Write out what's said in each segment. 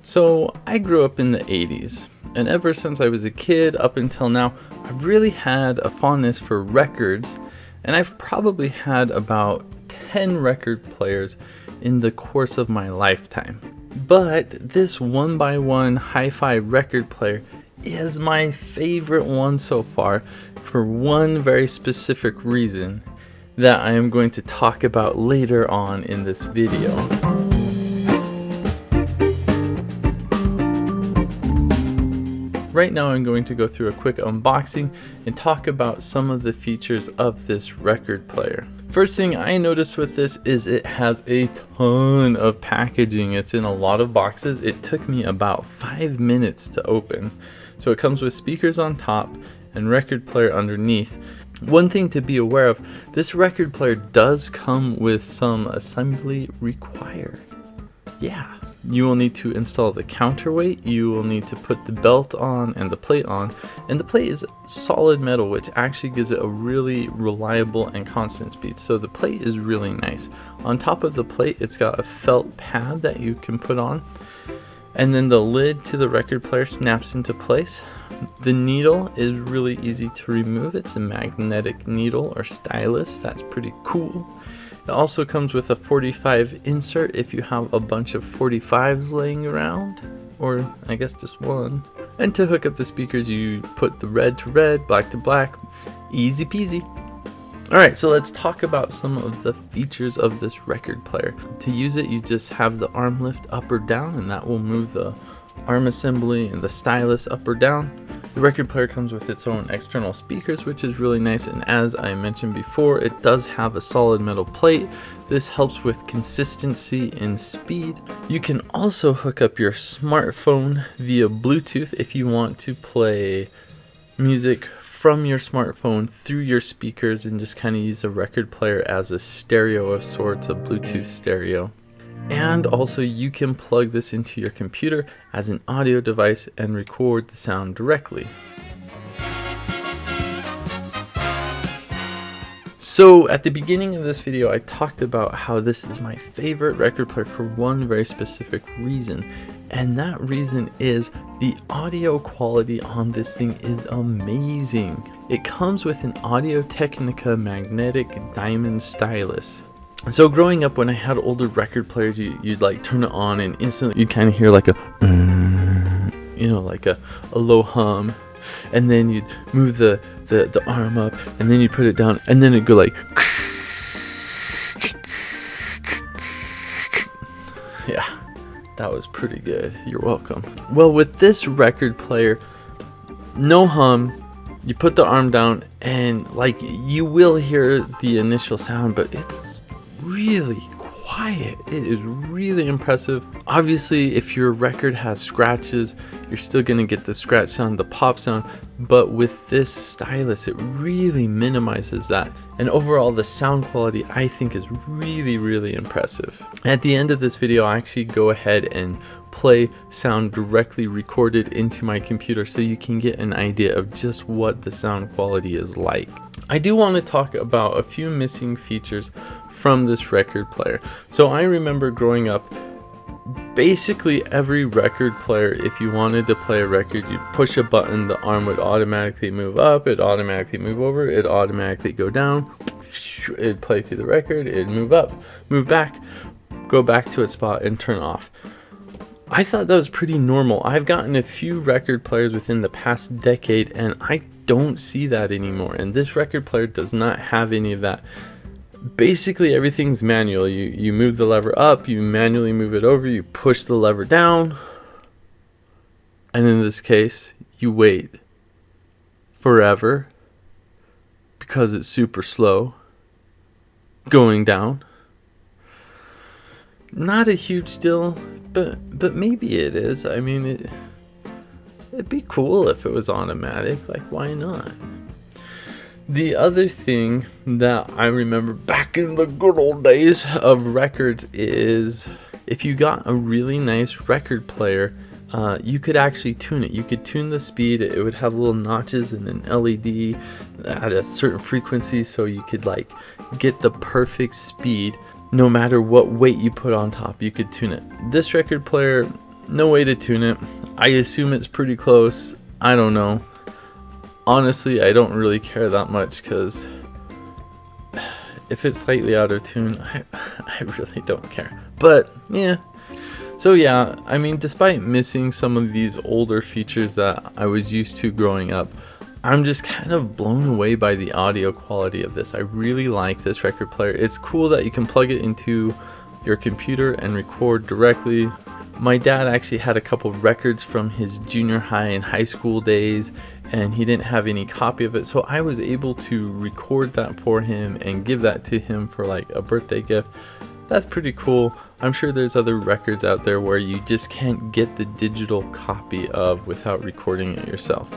So I grew up in the 80s, and ever since I was a kid up until now, I've really had a fondness for records, and I've probably had about 10 record players in the course of my lifetime. But this 1byone hi-fi record player is my favorite one so far for one very specific reason that I am going to talk about later on in this video. Right now I'm going to go through a quick unboxing and talk about some of the features of this record player. First thing I noticed with this is it has a ton of packaging. It's in a lot of boxes. It took me about 5 minutes to open. So it comes with speakers on top and record player underneath. One thing to be aware of, this record player does come with some assembly required. Yeah. You will need to install the counterweight, you will need to put the belt on and the plate on, and the plate is solid metal, which actually gives it a really reliable and constant speed. So the plate is really nice. On top of the plate, it's got a felt pad that you can put on, and then the lid to the record player snaps into place. The needle is really easy to remove. It's a magnetic needle or stylus. That's pretty cool. It also comes with a 45 insert if you have a bunch of 45s laying around, or I guess just one. And to hook up the speakers, you put the red to red, black to black, easy peasy. Alright, so let's talk about some of the features of this record player. To use it, you just have the arm lift up or down, and that will move the arm assembly and the stylus up or down. The record player comes with its own external speakers, which is really nice, and as I mentioned before, it does have a solid metal plate. This helps with consistency and speed. You can also hook up your smartphone via Bluetooth if you want to play music from your smartphone through your speakers and just kind of use a record player as a stereo of sorts, a Bluetooth stereo. And also you can plug this into your computer as an audio device and record the sound directly. So at the beginning of this video, I talked about how this is my favorite record player for one very specific reason. And that reason is the audio quality on this thing is amazing. It comes with an Audio-technica magnetic diamond stylus. So growing up, when I had older record players, you'd like turn it on and instantly you'd kind of hear like a, like a low hum, and then you'd move the arm up, and then you'd put it down, and then it'd go like, yeah, that was pretty good. You're welcome. Well, with this record player, no hum. You put the arm down, and like you will hear the initial sound, but it's really quiet. It is really impressive. Obviously, if your record has scratches, you're still going to get the scratch sound, the pop sound, but with this stylus, it really minimizes that. And overall, the sound quality I think is really, really impressive. At the end of this video, I actually go ahead and play sound directly recorded into my computer so you can get an idea of just what the sound quality is like. I do want to talk about a few missing features from this record player. So I remember growing up, basically every record player, if you wanted to play a record, you'd push a button, the arm would automatically move up, it'd automatically move over, it'd automatically go down, it'd play through the record, it'd move up, move back, go back to its spot, and turn off. I thought that was pretty normal. I've gotten a few record players within the past decade, and I don't see that anymore, and this record player does not have any of that. Basically everything's manual. You move the lever up, you manually move it over, you push the lever down, and in this case you wait forever because it's super slow going down. Not a huge deal, but maybe it is. I mean, it'd be cool if it was automatic. Like, why not? The other thing that I remember back in the good old days of records is if you got a really nice record player, you could actually tune it. You could tune the speed. It would have little notches and an LED at a certain frequency, so you could like get the perfect speed no matter what weight you put on top. You could tune it. This record player, no way to tune it. I assume it's pretty close. I don't know. Honestly, I don't really care that much, because if it's slightly out of tune, I really don't care. But yeah. So yeah, I mean, despite missing some of these older features that I was used to growing up, I'm just kind of blown away by the audio quality of this. I really like this record player. It's cool that you can plug it into your computer and record directly. My dad actually had a couple records from his junior high and high school days, and he didn't have any copy of it, so I was able to record that for him and give that to him for like a birthday gift. That's pretty cool. I'm sure there's other records out there where you just can't get the digital copy of without recording it yourself.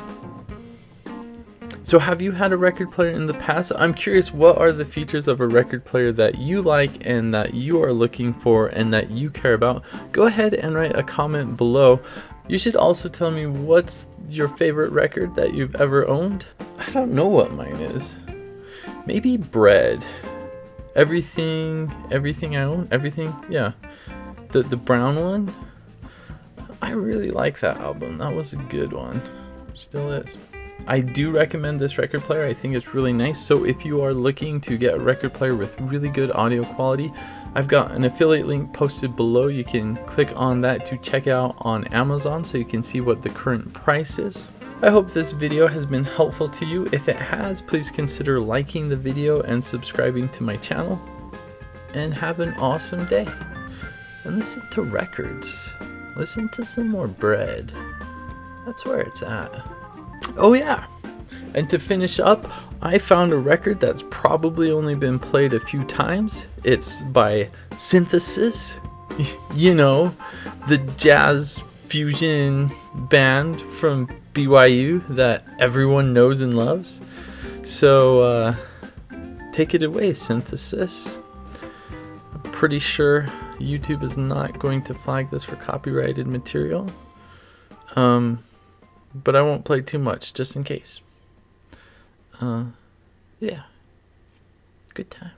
So have you had a record player in the past? I'm curious, what are the features of a record player that you like and that you are looking for and that you care about? Go ahead and write a comment below. You should also tell me what's your favorite record that you've ever owned. I don't know what mine is. Maybe Bread. Everything I own, everything, yeah. The brown one. I really like that album. That was a good one. Still is. I do recommend this record player. I think it's really nice. So if you are looking to get a record player with really good audio quality, I've got an affiliate link posted below. You can click on that to check out on Amazon so you can see what the current price is. I hope this video has been helpful to you. If it has, please consider liking the video and subscribing to my channel. And have an awesome day. And listen to records. Listen to some more Bread. That's where it's at. Oh yeah, and to finish up, I found a record that's probably only been played a few times. It's by Synthesis, you know, the jazz fusion band from BYU that everyone knows and loves. So take it away, Synthesis. I'm pretty sure YouTube is not going to flag this for copyrighted material. But I won't play too much, just in case. Yeah. Good time.